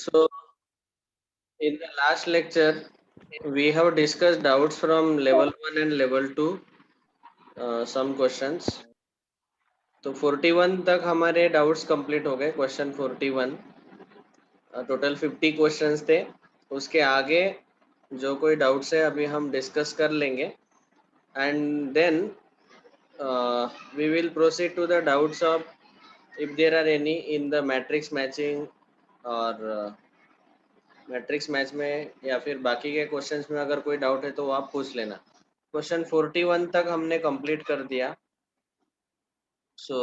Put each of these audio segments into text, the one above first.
So, in the last lecture, we have discussed doubts from level 1 and level 2, some questions. तो 41 तक हमारे doubts complete हो गए. Question 41 total 50 questions थे. उसके आगे जो कोई डाउट्स है अभी हम डिस्कस कर लेंगे and then we will proceed to the doubts of if there are any in the matrix matching और मैट्रिक्स मैच में या फिर बाकी के क्वेश्चंस में अगर कोई डाउट है तो वो आप पूछ लेना. क्वेश्चन 41 तक हमने कंप्लीट कर दिया. सो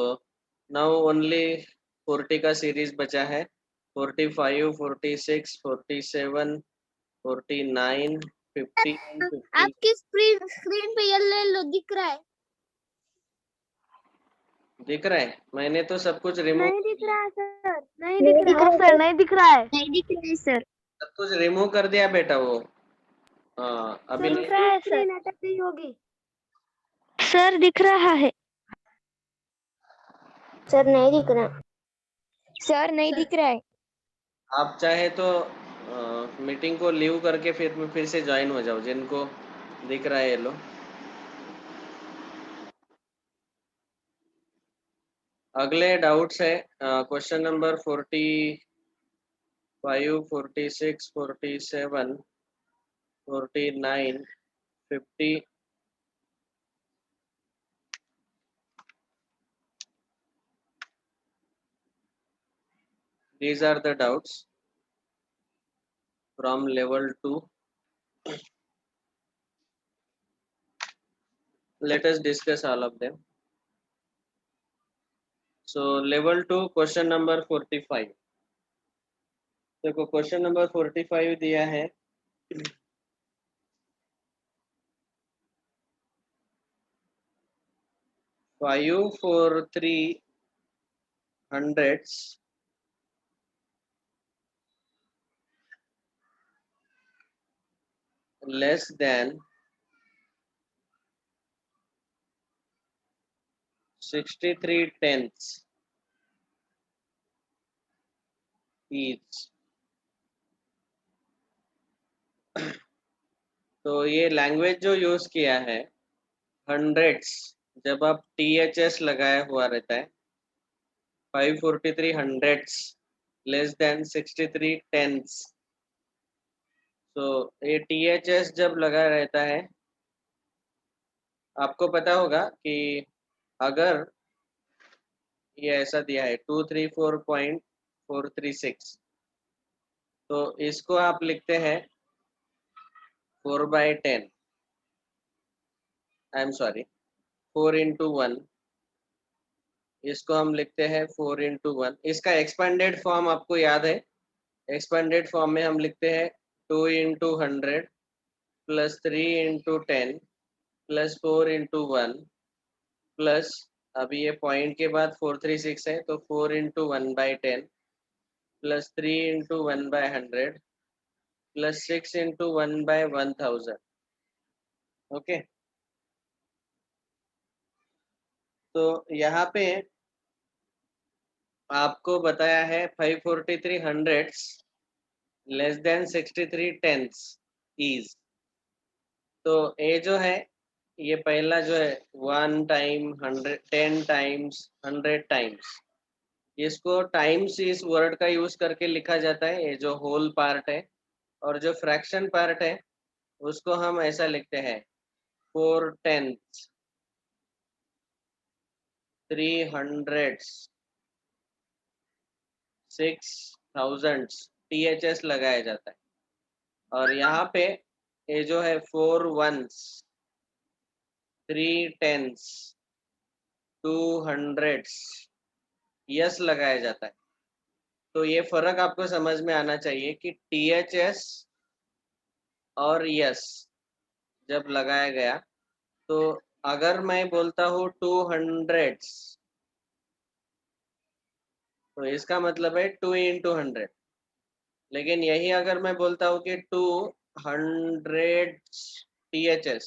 नाउ ओनली 40 का सीरीज बचा है. 45, 46, 47, 49, 50 एंड 50. आपकी स्क्रीन पे येलो दिख रहा है? दिख रहा है? मैंने तो सब कुछ रिमूव नहीं दिख रहा है सर. नहीं दिख रहा है सर. नहीं दिख रहा है. नहीं दिख रहा है सर. सब कुछ रिमूव कर दिया बेटा वो. हाँ अभी दिख रहा है सर. अटक गई होगी सर. दिख रहा है सर. नहीं दिख रहा सर. नहीं दिख रहा है. आप चाहे तो मीटिंग को लीव करके फिर से ज्वाइन हो जाओ जिनको दिख रहा है ये लो. अगले डाउट्स है question number 45, 46, 47, 49, 50. These are the doubts from level 2. Let us discuss all of them. So level 2 question number 45. देखो क्वेश्चन नंबर 45 दिया है. 5 for 3 hundredths less than 63 tenths each. तो ये लैंग्वेज जो यूज किया है हंड्रेड्स, जब आप THS लगाया हुआ रहता है 543 hundredths लेस देन 63 tenths. तो ये THS जब लगा रहता है आपको पता होगा कि अगर ये ऐसा दिया है 234.436 तो इसको आप लिखते हैं 4/10. I am sorry 4 into 1. इसको हम लिखते हैं 4 into 1. इसका एक्सपेंडेड फॉर्म आपको याद है. एक्सपेंडेड फॉर्म में हम लिखते हैं 2 into 100 plus 3 into 10 plus 4 into 1 plus अभी ये पॉइंट के बाद 436 है तो 4 into 1/10 plus 3 into 1/100 plus 6 into 1/1000. Okay. तो यहाँ पे आपको बताया है 543 hundredths less than 63 tenths is. तो ये जो है ये पहला जो है 1 टाइम 100 10 टाइम्स 100 टाइम्स, इसको टाइम्स इस वर्ड का यूज करके लिखा जाता है. ये जो होल पार्ट है और जो फ्रैक्शन पार्ट है उसको हम ऐसा लिखते हैं 4 tenths 3 hundredths 6 thousandths THS लगाया जाता है. और यहाँ पे ये जो है 4 ones 3 tenths 2 hundredths यस लगाया जाता है. तो ये फर्क आपको समझ में आना चाहिए कि THS और यस जब लगाया गया तो अगर मैं बोलता हूँ 2 hundredths तो इसका मतलब है 2 into 100. लेकिन यही अगर मैं बोलता हूँ कि 2 hundredths THS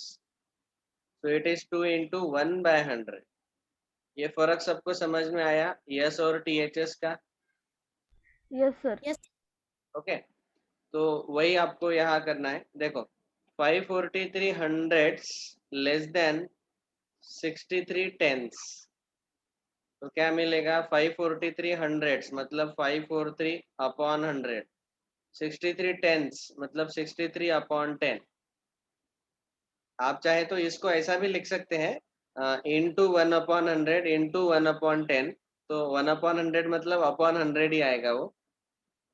तो इट इज 2 into 1/100. ये फर्क सबको समझ में आया यस और THS का? Yes sir. यस ओके, तो वही आपको यहाँ करना है। देखो 543 हंड्रेड्स लेस देन 63 टेंस, तो क्या मिलेगा? 543 हंड्रेड्स मतलब 543 अपॉन 100, 63 टेंस मतलब 63 अपॉन 10। आप चाहे तो इसको ऐसा भी लिख सकते हैं, इंटू 1/100 इंटू 1/10। तो 1/100 मतलब अपॉन 100 ही आएगा वो,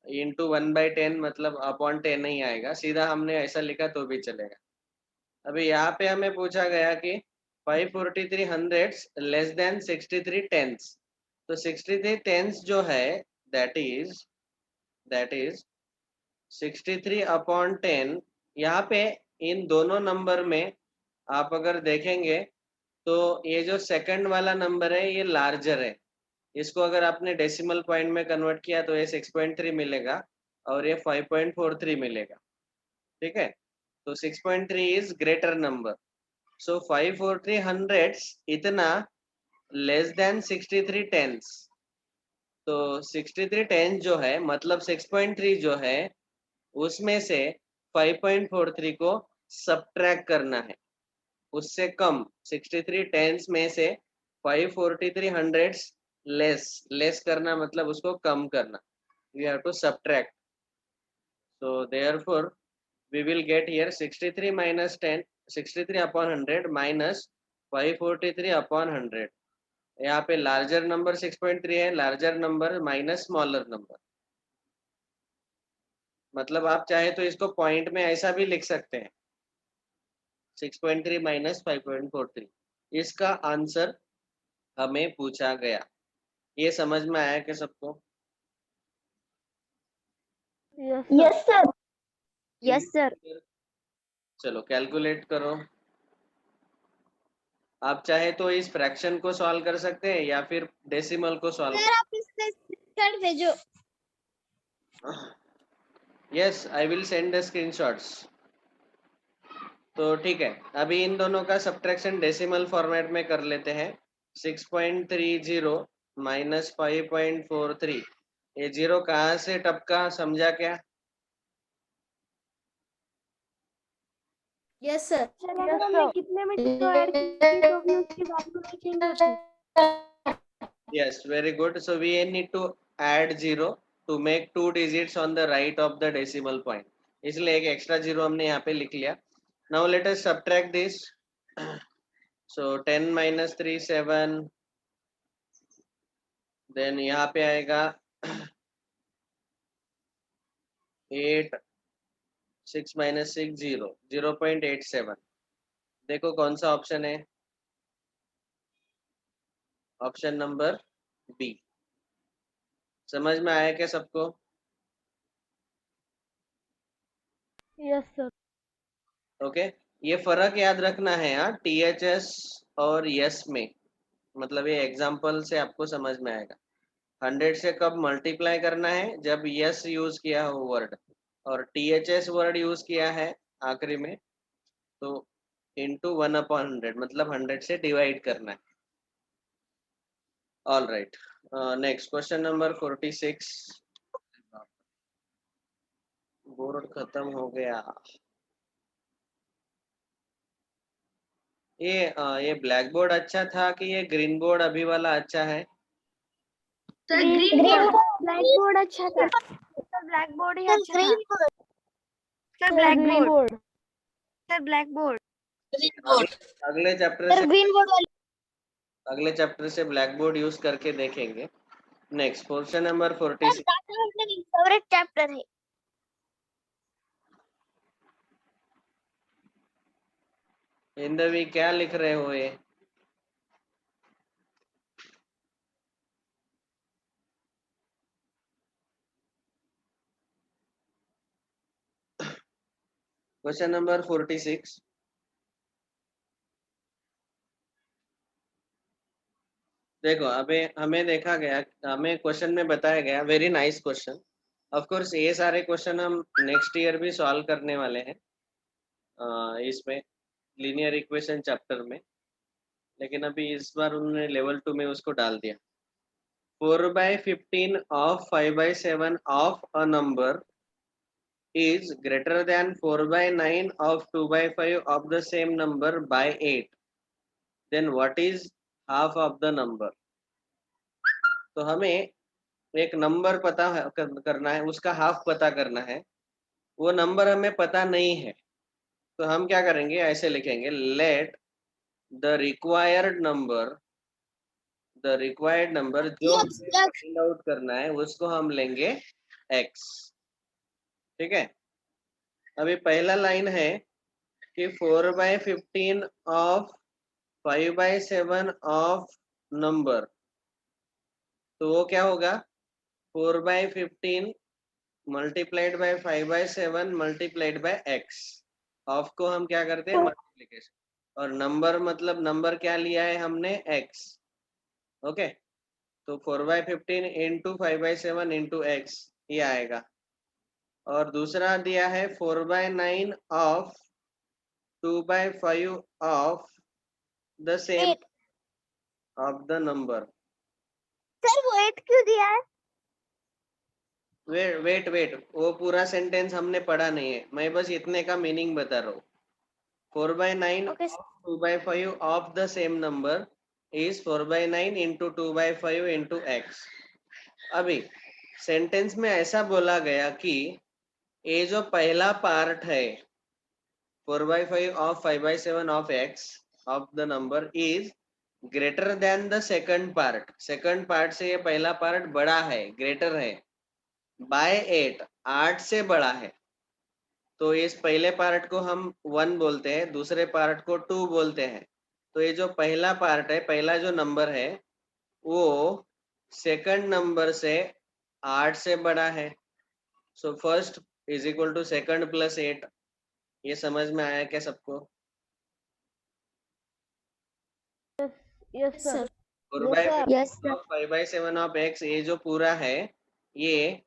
इंटू 1/10 मतलब अपॉन 10 नहीं आएगा। सीधा हमने ऐसा लिखा तो भी चलेगा। अभी यहाँ पे हमें पूछा गया कि 543 हंड्रेड्स लेस देन 63 टेंस, तो 63 टेंस जो है दैट इज 63 अपॉन 10। यहाँ पे इन दोनों नंबर में आप अगर देखेंगे तो ये जो सेकंड वाला नंबर है ये लार्जर है। इसको अगर आपने डेसिमल पॉइंट में कन्वर्ट किया तो ये 6.3 मिलेगा और ये 5.43 मिलेगा। ठीक है, तो 6.3 is greater number. So 543 hundreds इतना लेस देन 63 टेंस। तो 63 टेंस जो है मतलब 6.3 जो है उसमें से 5.43 को सब्ट्रैक्ट करना है, उससे कम। 63 टेंस में से 543 हंड्रेड्स लेस करना मतलब उसको कम करना। You have to subtract. So therefore we will get here 63 minus 10, 63 upon 100 minus 543 upon 100। यहाँ पे लार्जर नंबर 6.3 है, larger number minus smaller number. मतलब आप चाहे तो इसको पॉइंट में ऐसा भी लिख सकते हैं, 6.3 माइनस 5.43। इसका आंसर हमें पूछा गया। ये समझ में आया क्या सबको? Yes sir. Yes sir. चलो कैलकुलेट करो। आप चाहे तो इस फ्रैक्शन को सॉल्व कर सकते हैं या फिर डेसिमल को सॉल्व। सर आप इसका स्क्रीनशॉट भेजो। Yes, I will send the screenshots. तो ठीक है, अभी इन दोनों का सब्ट्रैक्शन डेसिमल फॉर्मेट में कर लेते हैं। 6.30 माइनस 5.43, ये जीरो कहाँ से टपका, समझा क्या? Yes sir. सर अगर हमने कितने में जीरो ऐड की तो भी उसकी वैल्यू नहीं चेंज होती। Yes, very good. So we need to add zero to make 2 digits on the right of the decimal point. इसलिए एक एक्स्ट्रा जीरो हमने यहाँ पे लिख लिया। Now let us subtract this. So 10 minus 3 7, then यहाँ पे आएगा 8, 6 minus 6 0, 0.87। देखो कौन सा ऑप्शन है? Option number B. समझ में आया क्या सबको? Yes sir. ओके, ये फर्क याद रखना है हाँ, THS और यस में। मतलब ये एग्जाम्पल से आपको समझ में आएगा। 100 से कब मल्टीप्लाई करना है? जब यस यूज किया हो वर्ड, और THS वर्ड यूज किया है आखिरी में तो इंटू 1/100 मतलब 100 से डिवाइड करना है। All right, next question number 46। Board खत्म हो गया। ये ब्लैक बोर्ड अच्छा था कि ये ग्रीन बोर्ड अभी वाला अच्छा है? ग्रीन ब्लैक बोर्ड अच्छा था सर। ब्लैक बोर्ड ही अच्छा था sir. Black board sir. Black board अगले चैप्टर से, ग्रीन बोर्ड अगले चैप्टर से ब्लैक बोर्ड यूज करके देखेंगे। Next question number 46। Favourite chapter है। हिंदवी क्या लिख रहे हो ये? Question number 46। देखो अभी हमें देखा गया, हमें क्वेश्चन में बताया गया, very nice question. Of course ये सारे क्वेश्चन हम नेक्स्ट ईयर भी सॉल्व करने वाले हैं इसमें लीनियर इक्वेशन चैप्टर में, लेकिन अभी इस बार उन्होंने लेवल 2 में उसको डाल दिया। 4/15 of 5/7 of a number is greater than 4/9 of 2/5 of the same number by 8, then what is half of the number? तो हमें एक नंबर पता है करना है, उसका हाफ पता करना है, वो नंबर हमें पता नहीं है, तो हम क्या करेंगे, ऐसे लिखेंगे, लेट द रिक्वायर्ड नंबर जो हमें फाइंड आउट करना है उसको हम लेंगे x। ठीक है, अभी पहला लाइन है कि 4/15 ऑफ 5/7 ऑफ नंबर, तो वो क्या होगा, 4/15 multiplied by 5/7 multiplied by x। Of को हम क्या करते हैं, मल्टीप्लीकेशन, और नंबर मतलब नंबर क्या लिया है हमने, x। ओके, तो 4/15 इंटू 5/7 इंटू x ये आएगा, और दूसरा दिया है 4/9 of 2/5 of the same of the number. Sir वो 8 क्यों दिया है? वेट, वो पूरा सेंटेंस हमने पढ़ा नहीं है, मैं बस इतने का मीनिंग बता रहा हूँ। 4/9 okay of 2/5 of the same number is 4/9 into 2/5 into x। अभी सेंटेंस में ऐसा बोला गया कि ये जो पहला पार्ट है 4/5 of 5/7 of x of the number is greater than the second part। Second part से ये पहला पार्ट बड़ा है, ग्रेटर है, बाय 8 से बड़ा है, तो इस पहले पार्ट को हम 1 बोलते हैं, दूसरे पार्ट को 2 बोलते हैं। तो ये जो पहला पार्ट है, पहला जो नंबर है वो सेकंड नंबर से 8 से बड़ा है, so first is equal to second plus 8। ये समझ में आया क्या सबको? Yes sir. 5/7 ऑफ x ये जो पूरा है ये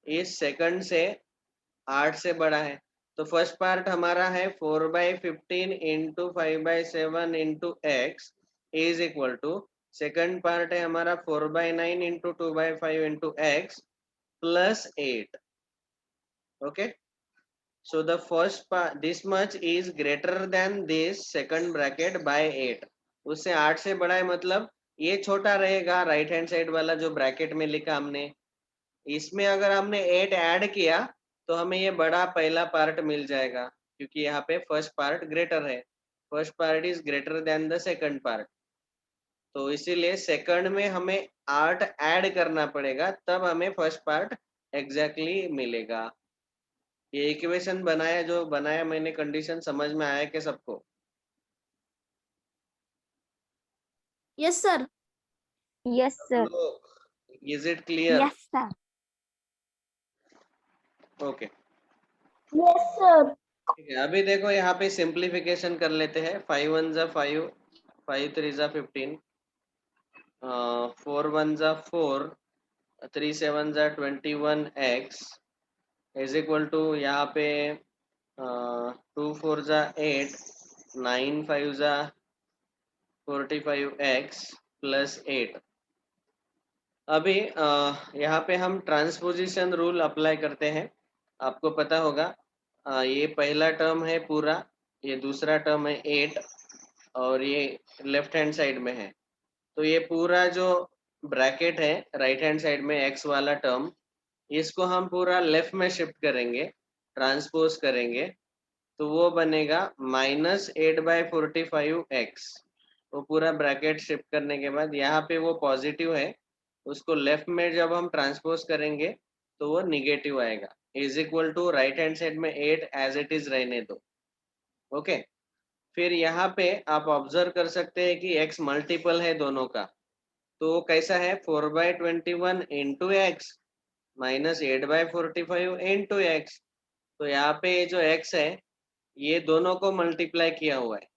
इस सेकंड से 8 से बड़ा है, तो फर्स्ट पार्ट हमारा है 4/15 into 5/7 into x is equal to, second part है हमारा 4/9 into 2/5 into x plus 8। Okay, so the first part this much is greater than this second bracket by 8। उससे 8 से बड़ा है, मतलब ये छोटा रहेगा, राइट हैंड साइड वाला जो ब्रैकेट में लिखा हमने, इसमें अगर हमने 8 ऐड किया तो हमें ये बड़ा पहला पार्ट मिल जाएगा, क्योंकि यहाँ पे फर्स्ट पार्ट ग्रेटर है, first part is greater than the second part, तो इसीलिए सेकंड में हमें 8 ऐड करना पड़ेगा, तब हमें फर्स्ट पार्ट एग्जैक्टली मिलेगा। ये इक्वेशन बनाया जो बनाया मैंने, कंडीशन समझ में आया कि सबको? Yes sir. Yes sir. Is it clear? Yes sir. Okay, yes sir. ठीक है, अभी देखो यहाँ पे सिंप्लीफिकेशन कर लेते हैं। 5 1 जा 5, 5 3 जा 15, 4 1 जा 4, 3 7 जा 21x इज इक्वल टू, यहाँ पे 2 4 जा 8, 9 5 जा 45x प्लस 8। अभी यहाँ पे हम ट्रांसपोजिशन रूल अप्लाई करते हैं। आपको पता होगा, ये पहला टर्म है पूरा, ये दूसरा टर्म है 8, और ये लेफ्ट हैंड साइड में है, तो ये पूरा जो ब्रैकेट है राइट हैंड साइड में x वाला टर्म, इसको हम पूरा लेफ्ट में शिफ्ट करेंगे, ट्रांसपोज करेंगे, तो वो बनेगा -8/45x। वो पूरा ब्रैकेट शिफ्ट करने के बाद यहाँ पे वो पॉजिटिव है, उसको लेफ्ट में जब हम ट्रांसपोज करेंगे तो वो निगेटिव आएगा, is equal to right hand side में 8 एज इट इज रहने दो। ओके, फिर यहाँ पे आप ऑब्जर्व कर सकते हैं कि x मल्टीपल है दोनों का, तो वो कैसा है, 4/21 into x minus 8/45 into x. तो यहाँ पे जो x है ये दोनों को मल्टीप्लाई किया हुआ है,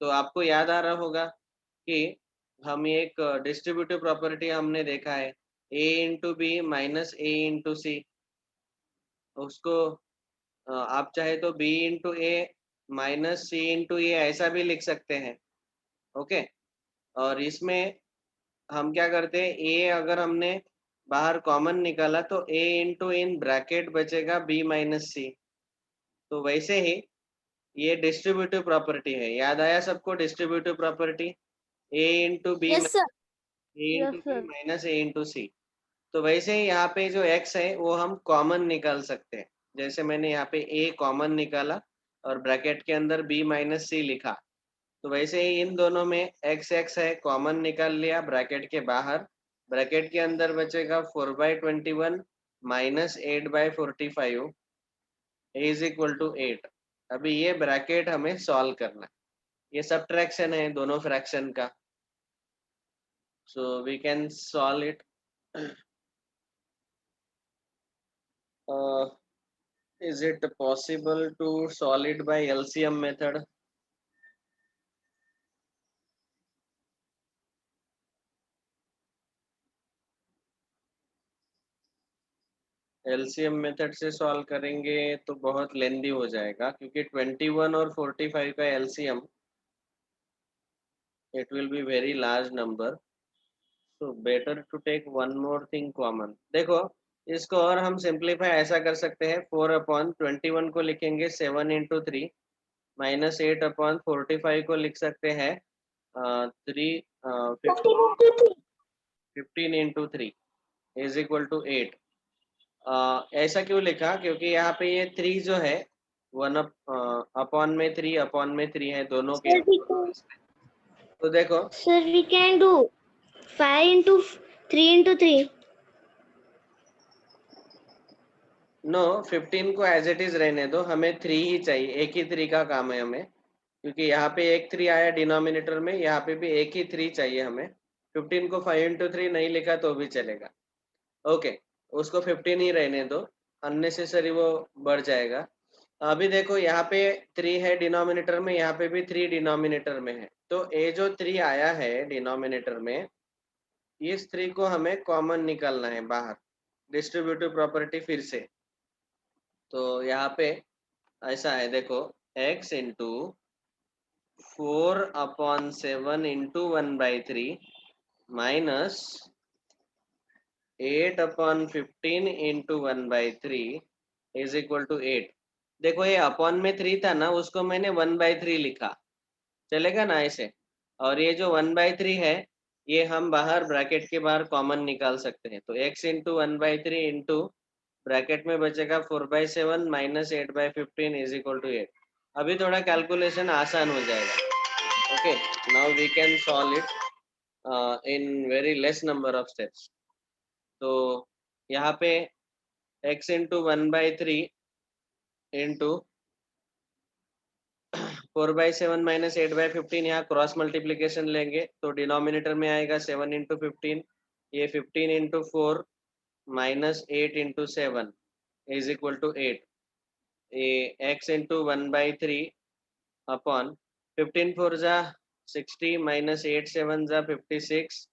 तो आपको याद आ रहा होगा कि हम एक डिस्ट्रीब्यूटिव प्रॉपर्टी हमने देखा है, a into B minus a into C, उसको आप चाहे तो b into A minus C into A ऐसा भी लिख सकते हैं। ओके, और इसमें हम क्या करते हैं, a अगर हमने बाहर कॉमन निकाला तो a इंटू इन ब्रैकेट बचेगा b माइनस सी। तो वैसे ही ये डिस्ट्रीब्यूटिव प्रॉपर्टी है, याद आया सबको distributive property, a into B Yes, sir. Into Yes, B sir. Minus a into C. तो वैसे ही यहाँ पे जो x है वो हम कॉमन निकाल सकते हैं, जैसे मैंने यहाँ पे a कॉमन निकाला और ब्रैकेट के अंदर b माइनस सी लिखा। तो वैसे ही इन दोनों में x x है, कॉमन निकाल लिया ब्रैकेट के बाहर, ब्रैकेट के अंदर बचेगा 4/21 माइनस 8/45 इज इक्वल टू 8। अभी ये ब्रैकेट हमें सॉल्व करना है, ये सबट्रैक्शन है दोनों फ्रैक्शन का, so we can solve it. Is it possible to solve it by LCM method? LCM method से सॉल्व करेंगे तो बहुत लेंदी हो जाएगा, क्योंकि 21 और 45 का LCM it will be very large number, so better to take one more thing common। देखो इसको और हम सिंप्लीफाई ऐसा कर सकते हैं, 4/21 को लिखेंगे 7 इंटू 3 माइनस 8/45 को लिख सकते हैं 15 इंटू 3 इज इक्वल टू 8। ऐसा क्यों लिखा, क्योंकि यहाँ पे ये 3 जो है 1 अपॉन में 3 अपॉन में 3 है दोनों के। तो देखो Sir, we can do 5 into 3 into 3. No 15 को एज इट इज रहने दो, हमें 3 ही चाहिए, एक ही 3 का काम है हमें, क्योंकि यहाँ पे एक 3 आया डिनोमिनेटर में, यहाँ पे भी एक ही 3 चाहिए हमें। 15 को 5 इंटू 3 नहीं लिखा तो भी चलेगा, ओके उसको 15 ही रहने दो, अननेसेसरी वो बढ़ जाएगा। अभी देखो यहाँ पे 3 है डिनोमिनेटर में, यहाँ पे भी 3 डिनोमिनेटर में है, तो ये जो 3 आया है डिनोमिनेटर में, इस 3 को हमें कॉमन निकालना है बाहर, डिस्ट्रीब्यूटिव प्रॉपर्टी फिर से। तो यहाँ पे ऐसा है देखो, x into 4/7 into 1/3 minus 8/15 into 1/3 is equal to 8। देखो ये अपॉन में 3 था ना, उसको मैंने 1/3 लिखा, चलेगा ना ऐसे। और ये जो 1/3 है ये हम बाहर ब्रैकेट के बाहर कॉमन निकाल सकते हैं, तो x इंटू 1/3 इंटू ब्रैकेट में बचेगा 4/7 माइनस 8/15 इज इक्वल टू 8। अभी थोड़ा कैलकुलेशन आसान हो जाएगा। Okay now we can solve it in very less number of steps. तो यहाँ पे x इंटू 1/3 इंटू 4/7 माइनस 8/15, यहाँ क्रॉस मल्टीप्लीकेशन लेंगे तो डिनोमिनेटर में आएगा 7 इंटू 15, ये 15 into 4 minus 8 into 7 is equal to 8। ये x इंटू 1/3 अपॉन 15 4 जा 60 माइनस 8 7 जा 56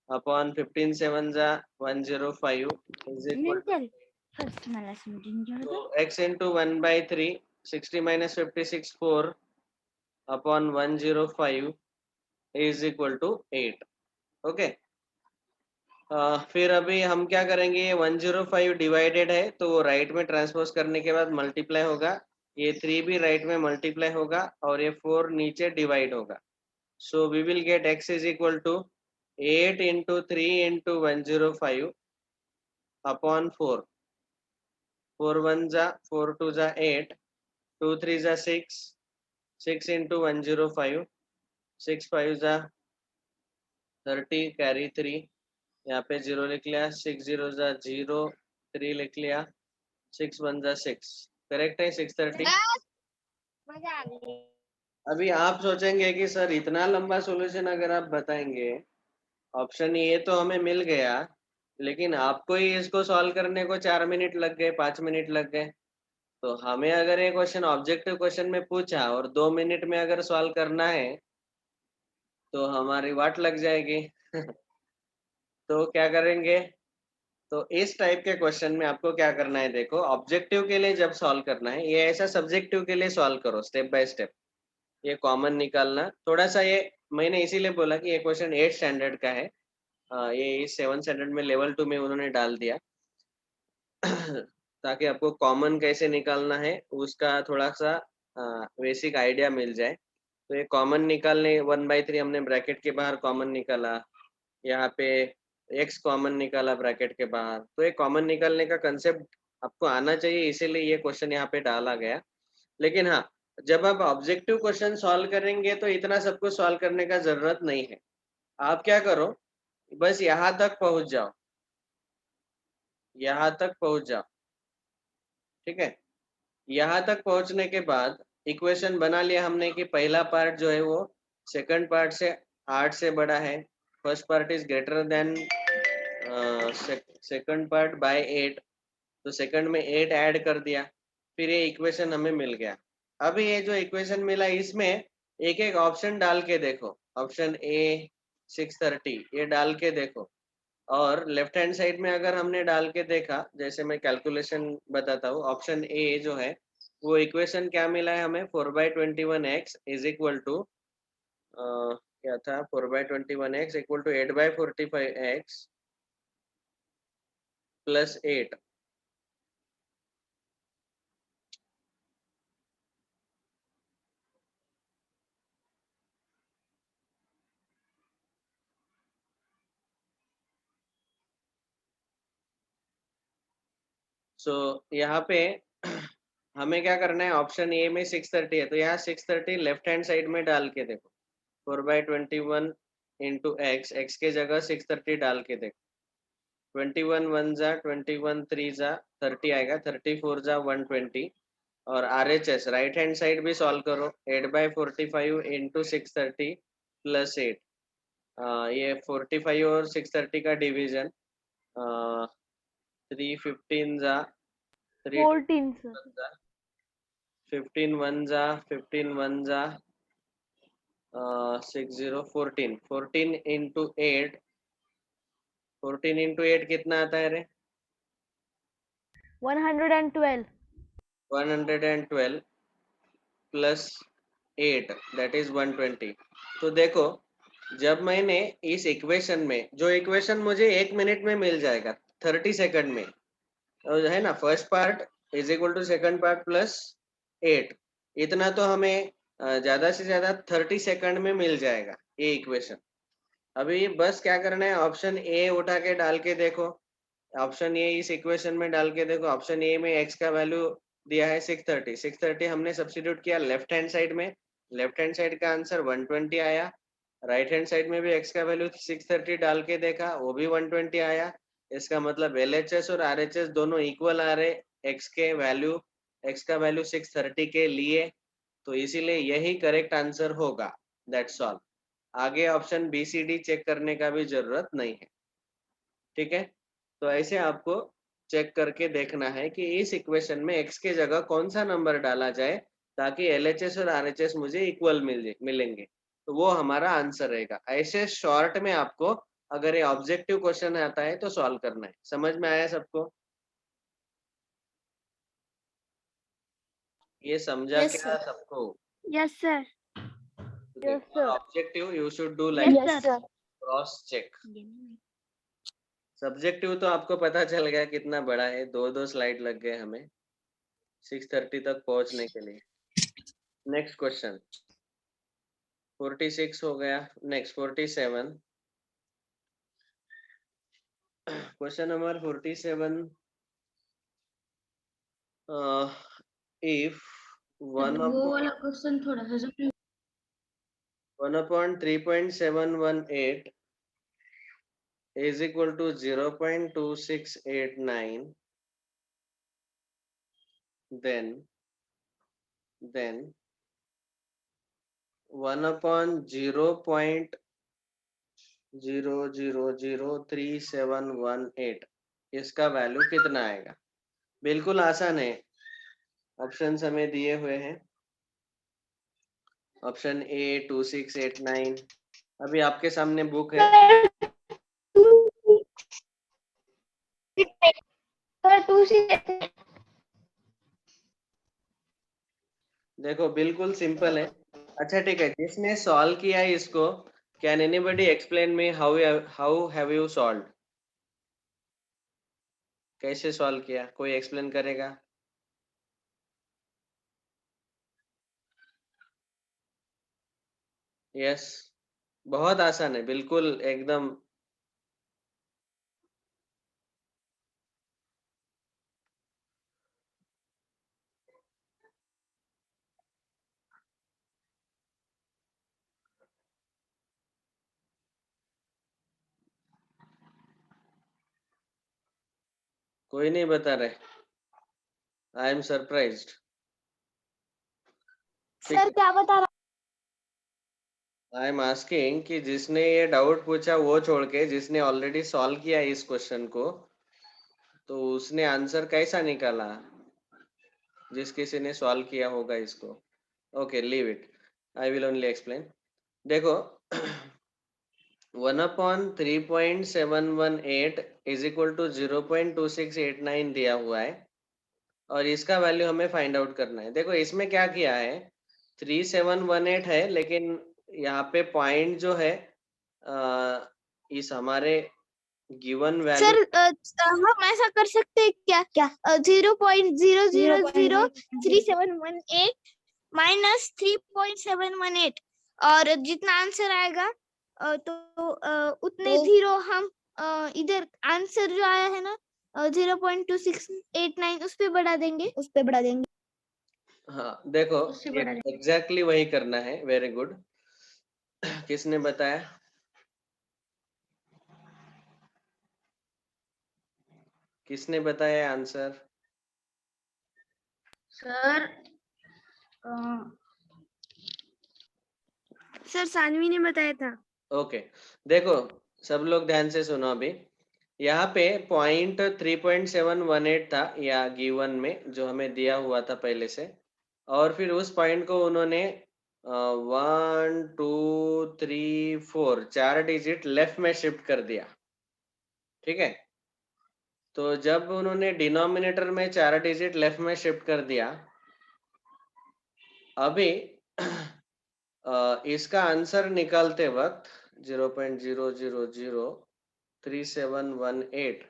अपॉन 15 7 जा 105 इज इक्वल टू, फर्स्ट मला समजून घ्या तो x into 1/3 60 minus 56 4 upon 105 is equal to 8। Okay फिर अभी हम क्या करेंगे, ये 105 डिवाइडेड है तो वो राइट में ट्रांसपोज करने के बाद मल्टीप्लाई होगा, ये 3 भी राइट में मल्टीप्लाई होगा और ये 4 नीचे डिवाइड होगा। So we will get x is equal to 8 into 3 into 105 upon 4, 4 1 जा 4 2 जा 8, 2 3 जा 6, 6 इंटू 105, 6 5 जा 30 कैरी 3, यहाँ पे 0 लिख लिया, 6 0 जा 0 3 लिख लिया, 6 1 जा 6, करेक्ट है 630। मजा आ गई। अभी आप सोचेंगे कि सर इतना लंबा सॉल्यूशन अगर आप बताएंगे, ऑप्शन ये तो हमें मिल गया, लेकिन आपको ही इसको सॉल्व करने को 4 मिनट लग गए, 5 मिनट लग गए, तो हमें अगर ये क्वेश्चन ऑब्जेक्टिव क्वेश्चन में पूछा और 2 मिनट में अगर सॉल्व करना है तो हमारी वाट लग जाएगी। तो क्या करेंगे, तो इस टाइप के क्वेश्चन में आपको क्या करना है, देखो ऑब्जेक्टिव के लिए जब सॉल्व करना है, ये ऐसा सब्जेक्टिव के लिए सॉल्व करो स्टेप बाय स्टेप, ये कॉमन निकालना थोड़ा सा, ये मैंने इसीलिए बोला कि ये क्वेश्चन 8 स्टैंडर्ड का है, ये 7 स्टैंडर्ड में लेवल 2 में उन्होंने डाल दिया ताकि आपको कॉमन कैसे निकालना है उसका थोड़ा सा बेसिक आइडिया मिल जाए। तो ये कॉमन निकालने 1/3 हमने ब्रैकेट के बाहर कॉमन निकाला, यहाँ पे x कॉमन निकाला ब्रैकेट के बाहर। तो ये कॉमन निकालने का कंसेप्ट आपको आना चाहिए, इसीलिए ये क्वेश्चन यहाँ पे डाला गया। लेकिन हाँ, जब आप ऑब्जेक्टिव क्वेश्चन सॉल्व करेंगे तो इतना सब कुछ सॉल्व करने का जरूरत नहीं है। आप क्या करो, बस यहाँ तक पहुंच जाओ, यहाँ तक पहुंच जाओ, ठीक है। यहाँ तक पहुंचने के बाद इक्वेशन बना लिया हमने कि पहला पार्ट जो है वो सेकंड पार्ट से 8 से बड़ा है, first part is greater than second part by 8, तो सेकंड में 8 ऐड कर दिया, फिर ये इक्वेशन हमें मिल गया। अभी ये जो इक्वेशन मिला इसमें एक एक ऑप्शन डाल के देखो, ऑप्शन ए 630 ये डाल के देखो, और लेफ्ट हैंड साइड में अगर हमने डाल के देखा, जैसे मैं कैलकुलेशन बताता हूँ, ऑप्शन ए जो है वो इक्वेशन क्या मिला है हमें, 4/21x इज इक्वल टू क्या था, 4/21x equal to 8/45x plus 8। सो यहाँ पे हमें क्या करना है, ऑप्शन ए में 630 है तो यहाँ 630 लेफ्ट हैंड साइड में डाल के देखो, 4/21 इंटू एक्स के जगह 630 डाल के देखो, 21 1 जा 21 3 जा 30 आएगा, 34 जा 120, और RHS राइट हैंड साइड भी सॉल्व करो, 8/45 इंटू 630 प्लस 8, ये 45 और 630 का डिवीजन, 315 जा 14 सर। 15 1 जा 15 1 जा 60 14 इंटू 8, 14 इंटू 8 कितना आता है रे, 112। 112 प्लस 8 दैट इज 120। तो देखो, जब मैंने इस इक्वेशन में, जो इक्वेशन मुझे 1 मिनट में मिल जाएगा 30 सेकंड में, तो है ना, first part is equal to second part plus 8, इतना तो हमें ज्यादा से ज्यादा 30 सेकंड में मिल जाएगा ये इक्वेशन। अभी बस क्या करना है, ऑप्शन ए उठा के डाल के देखो, ऑप्शन ए इस इक्वेशन में डाल के देखो, ऑप्शन ए में x का वैल्यू दिया है 630, 630 हमने सब्स्टिट्यूट किया लेफ्ट हैंड साइड में, लेफ्ट हैंड साइड का आंसर 120 आया, राइट हैंड साइड में भी x का वैल्यू 630 डाल के देखा, वो भी 120 आया। इसका मतलब LHS और RHS दोनों इक्वल आ रहे, x का वैल्यू 630 के लिए, तो इसीलिए यही करेक्ट आंसर होगा, दैट्स ऑल। आगे ऑप्शन BCD चेक करने का भी जरूरत नहीं है, ठीक है। तो ऐसे आपको चेक करके देखना है कि इस इक्वेशन में x के जगह कौन सा नंबर डाला जाए ताकि LHS और RHS मुझे इक्वल मिलेंगे, तो वो हमारा आंसर रहेगा। ऐसे शॉर्ट में आपको अगर ये ऑब्जेक्टिव क्वेश्चन आता है तो सॉल्व करना है। समझ में आया सबको? ये समझा Yes, क्या sir. सबको? Yes sir. Yes, sir. Objective you should do like Yes, sir. Cross check. Subjective तो आपको पता चल गया कितना बड़ा है, 2 स्लाइड लग गए हमें 630 तक पहुंचने के लिए। नेक्स्ट क्वेश्चन 46 हो गया, नेक्स्ट 47, क्वेश्चन नंबर 47, इफ वो वाला क्वेश्चन थोड़ा सा 1/3.718 is equal to 0.2689, then 1/0.000318 इसका वैल्यू कितना आएगा? बिल्कुल आसान है, ऑप्शंस हमें दिए हुए हैं। ऑप्शन ए 2689, अभी आपके सामने बुक है, देखो बिल्कुल सिंपल है। अच्छा ठीक है, जिसने सॉल्व किया है इसको Can anybody explain me how have you solved? कैसे सॉल्व किया? कोई एक्सप्लेन करेगा? यस, बहुत आसान है, बिल्कुल एकदम। कोई नहीं बता रहे। I am surprised. सर क्या बता रहा? आई एम आस्किंग कि जिसने ये डाउट पूछा वो छोड़ के जिसने ऑलरेडी सॉल्व किया इस क्वेश्चन को, तो उसने आंसर कैसा निकाला? जिस किसी ने सॉल्व किया होगा इसको। Okay, leave it, I will only explain. देखो, 1/3.718 इज इक्वल टू 0.2689 दिया हुआ है और इसका वैल्यू हमें फाइंड आउट करना है। देखो इसमें क्या किया है, 3718 है, लेकिन यहाँ पे पॉइंट जो है इस हमारे गिवन वैल्यू। सर हम ऐसा कर सकते हैं क्या? 0.0003718 माइनस 3.718 और जितना आंसर आएगा तो उतने जीरो हम इधर आंसर जो आया है ना 0.2689 उस पे बढ़ा देंगे। हाँ देखो, उससे बड़ा नहीं। एग्जैक्टली वही करना है। Very good. किसने बताया? किसने बताया आंसर? सर सर सानवी ने बताया था। ओके, देखो सब लोग ध्यान से सुनो। अभी यहाँ पे पॉइंट 3.718 था या गिवन में जो हमें दिया हुआ था पहले से, और फिर उस पॉइंट को उन्होंने 1 2 3 4 4 डिजिट लेफ्ट में शिफ्ट कर दिया। ठीक है, तो जब उन्होंने डिनोमिनेटर में 4 डिजिट लेफ्ट में शिफ्ट कर दिया, अभी इसका आंसर निकालते वक्त 0.0003718,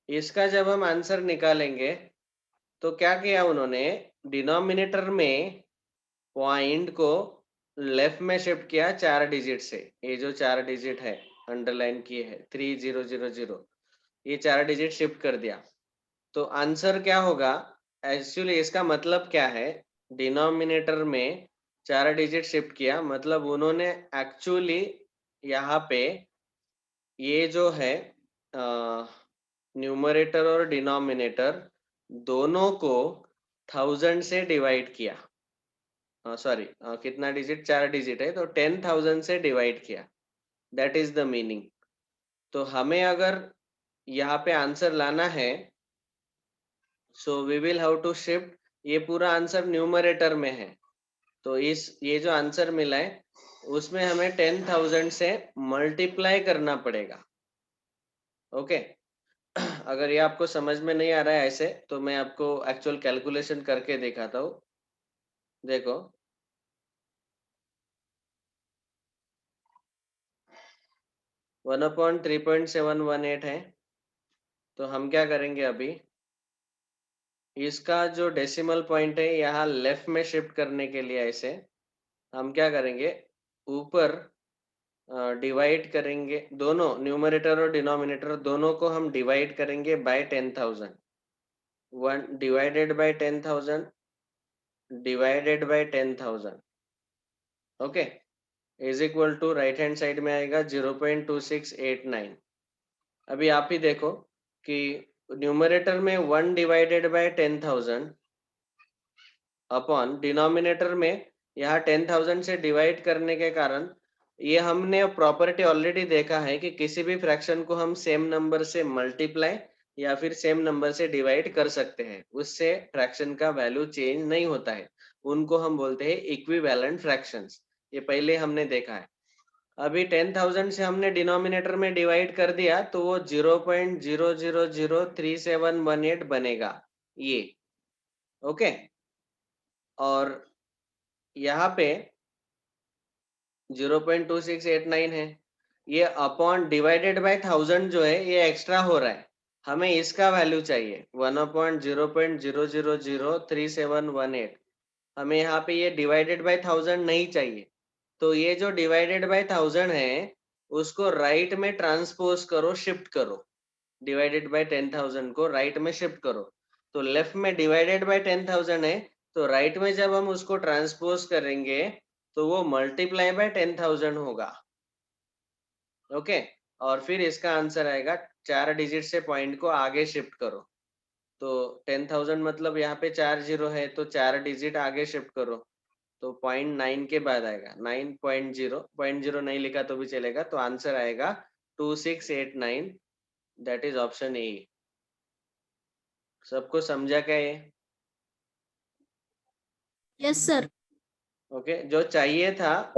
इसका जब हम आंसर निकालेंगे तो क्या किया उन्होंने, डिनोमिनेटर में पॉइंट को लेफ्ट में शिफ्ट किया 4 डिजिट से। ये जो 4 डिजिट है अंडरलाइन किए है 3000, ये 4 डिजिट शिफ्ट कर दिया। तो आंसर क्या होगा? एक्चुअली इसका मतलब क्या है, डिनोमिनेटर में 4 डिजिट शिफ्ट किया, मतलब उन्होंने एक्चुअली यहाँ पे ये जो है न्यूमरेटर और डिनोमिनेटर दोनों को 1000 से डिवाइड किया। सॉरी, कितना डिजिट? 4 डिजिट है, तो 10,000 से डिवाइड किया। That is the meaning. तो हमें अगर यहाँ पे आंसर लाना है, so we will have to shift, ये पूरा आंसर न्यूमरेटर में है, तो ये जो आंसर मिला है उसमें हमें 10,000 से मल्टीप्लाई करना पड़ेगा। ओके, अगर ये आपको समझ में नहीं आ रहा है ऐसे, तो मैं आपको एक्चुअल कैलकुलेशन करके दिखाता हूँ। देखो, 1/3.718 है, तो हम क्या करेंगे अभी, इसका जो डेसिमल पॉइंट है यहाँ लेफ्ट में शिफ्ट करने के लिए ऐसे हम क्या करेंगे, ऊपर डिवाइड करेंगे, दोनों न्यूमरेटर और डिनोमिनेटर दोनों को हम डिवाइड करेंगे by 10,000। 1 divided by 10,000 divided by 10,000, okay, is equal to right hand side में आएगा 0.2689। अभी आप ही देखो कि न्यूमरेटर में 1 डिवाइडेड बाय 10,000 अपॉन डिनोमिनेटर में यहाँ 10,000 से डिवाइड करने के कारण, ये हमने प्रॉपर्टी ऑलरेडी देखा है कि किसी भी फ्रैक्शन को हम सेम नंबर से मल्टीप्लाई या फिर सेम नंबर से डिवाइड कर सकते हैं, उससे फ्रैक्शन का वैल्यू चेंज नहीं होता है। उनको हम बोलते हैं इक्विवेलेंट फ्रैक्शंस। ये पहले हमने देखा है। अभी 10,000 से हमने डिनोमिनेटर में डिवाइड कर दिया तो वो 0.0003718 बनेगा ये। ओके, और यहाँ पे 0.2689 है, ये अपॉन डिवाइडेड बाय 1000 जो है ये एक्स्ट्रा हो रहा है, हमें इसका वैल्यू चाहिए 1/0.00037118। हमें यहाँ पे ये डिवाइडेड बाय 1000 नहीं चाहिए, तो ये जो डिवाइडेड बाय 1000 है उसको राइट में ट्रांसपोज करो, शिफ्ट करो, डिवाइडेड बाय 10,000 को राइट में शिफ्ट करो। तो लेफ्ट में डिवाइडेड बाय 10,000 है, तो राइट में जब हम उसको ट्रांसपोज करेंगे तो वो मल्टीप्लाई बाय 10,000 होगा। ओके, और फिर इसका आंसर आएगा 4 डिजिट से पॉइंट को आगे शिफ्ट करो। तो 10,000 मतलब यहाँ पे 4 जीरो है, तो 4 डिजिट आगे शिफ्ट करो, तो 0.9 के बाद आएगा 9.0, 0.0 नहीं लिखा तो भी चलेगा, तो आंसर आएगा 2689, दैट इज ऑप्शन ए। सबको समझा क्या ये? Yes sir. ओके, जो चाहिए था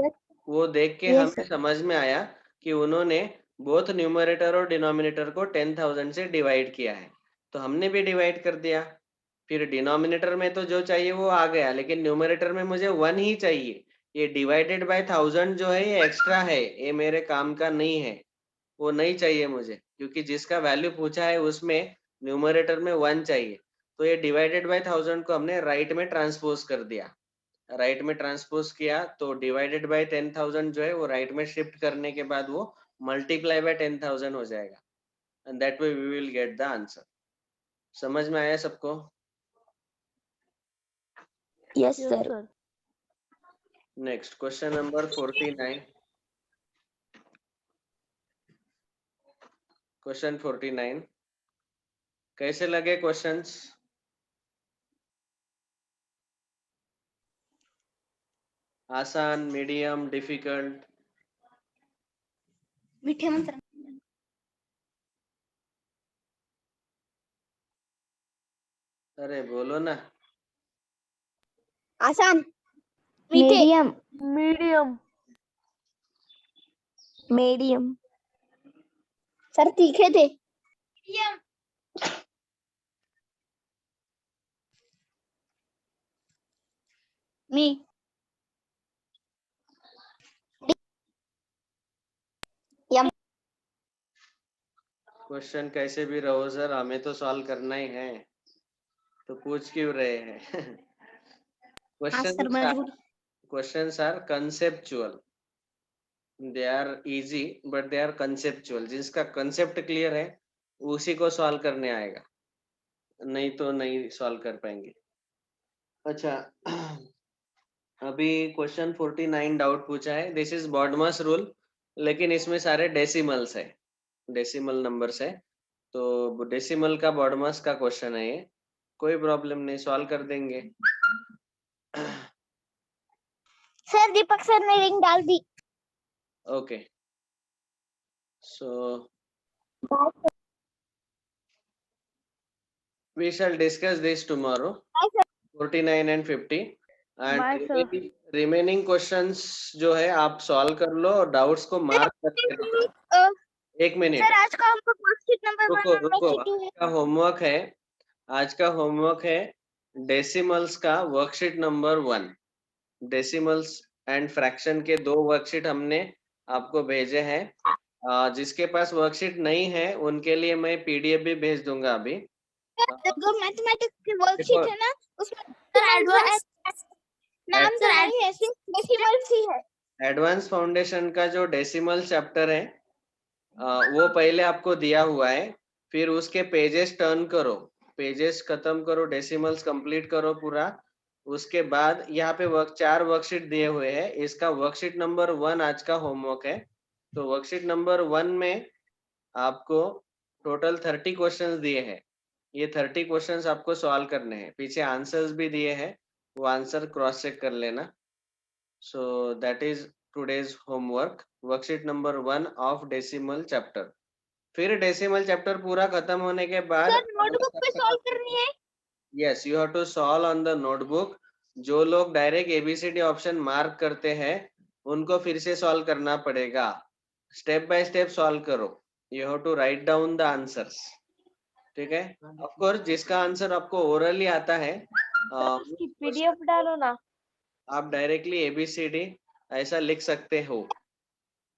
वो देख के Yes, हमें समझ में आया कि उन्होंने बोथ न्यूमरेटर और डिनोमिनेटर को 10,000 से डिवाइड किया है, तो हमने भी डिवाइड कर दिया। फिर डिनोमिनेटर में तो जो चाहिए वो आ गया, लेकिन न्यूमरेटर में मुझे 1 ही चाहिए। ये डिवाइडेड बाय 1000 जो है ये एक्स्ट्रा है, ये मेरे काम का नहीं है, वो नहीं चाहिए मुझे, क्योंकि जिसका वैल्यू पूछा है उसमें न्यूमरेटर में 1 चाहिए। तो ये डिवाइडेड बाय 1000 को हमने राइट में ट्रांसपोज कर दिया, राइट में ट्रांसपोज किया तो डिवाइडेड बाय 10,000 जो है वो राइट में शिफ्ट करने के बाद वो मल्टीप्लाई बाय 10,000 हो जाएगा, and that way we will get the answer. समझ में आया सबको? yes sir. Next question number 49। Question 49 कैसे लगे क्वेश्चंस? आसान, मीडियम, डिफिकल्ट? मीठे मंत्र। अरे बोलो ना। आसान। मीडियम। मीडियम। मीडियम। सर तीखे थे। मी। यम। क्वेश्चन कैसे भी रहो सर, हमें तो सॉल्व करना ही है, तो पूछ क्यों रहे हैं? हाँ सर मजबूरी। Questions are conceptual, they are easy but they are conceptual. जिसका कंसेप्ट क्लियर है उसी को सॉल्व करने आएगा, नहीं तो नहीं सॉल्व कर पाएंगे। अच्छा, अभी क्वेश्चन 49 डाउट पूछा है, दिस इज बॉडमास रूल, लेकिन इसमें सारे डेसिमल्स है, डेसिमल नंबर्स है, तो डेसिमल का बॉडमास का क्वेश्चन है ये, कोई प्रॉब्लम नहीं, सॉल्व कर देंगे। सर दीपक सर ने रिंग डाल दी। Okay, so we shall discuss this tomorrow, 49 and 50, and remaining questions जो है आप सॉल्व कर लो और डाउट्स को मार्क करके रखो। एक मिनट, सर आज का हमको वर्कशीट नंबर रुको 1 और रुको, वर्कशीट 2 है। आज का होमवर्क है, आज का होमवर्क है डेसिमल्स का worksheet number 1। Decimals and fraction के 2 वर्कशीट हमने आपको भेजे हैं, जिसके पास वर्कशीट नहीं है उनके लिए मैं पीडीएफ भी भेज दूंगा अभी। जो मैथमेटिक्स की वर्कशीट है ना उसमें सर एडवांस नाम तो नहीं है, सिर्फ डेसिमल्स ही है। एडवांस फाउंडेशन का जो डेसिमल चैप्टर है वो पहले आपको दिया हुआ है, फिर उसके पेजेस टर्न करो, पेजेस खत्म करो, डेसिमल्स कंप्लीट करो पूरा, उसके बाद यहाँ पे 4 वर्कशीट दिए हुए हैं, इसका वर्कशीट नंबर 1 आज का होमवर्क है। तो वर्कशीट नंबर 1 में आपको टोटल 30 क्वेश्चंस दिए हैं, ये 30 क्वेश्चंस आपको सॉल्व करने हैं, पीछे आंसर्स भी दिए हैं, वो आंसर क्रॉस चेक कर लेना। So that is today's homework, worksheet number 1 of decimal chapter. फिर डेसिमल चैप्टर पूरा खत्म होने के बाद सर नोटबुक पे सॉल्व करनी है। Yes, you have to solve on the notebook. जो लोग डायरेक्ट एबीसीडी ऑप्शन मार्क करते हैं उनको फिर से सॉल्व करना पड़ेगा, स्टेप बाय स्टेप सॉल्व करो, you have to write down the answers, ठीक है? ऑफ कोर्स जिसका आंसर आपको ओरली आता है उसकी पीडीएफ डालो ना। आप डायरेक्टली एबीसीडी ऐसा लिख सकते हो।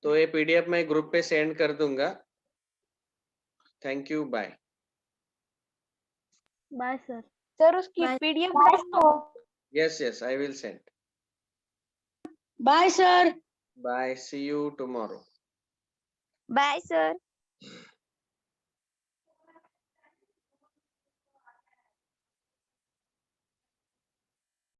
तो ये PDF मैं ग्रुप पे सेंड कर दूंगा। Thank you, bye. Bye sir. Sir उसकी Bye. PDF yes yes, I will send. Bye sir. Bye, see you tomorrow. Bye, sir.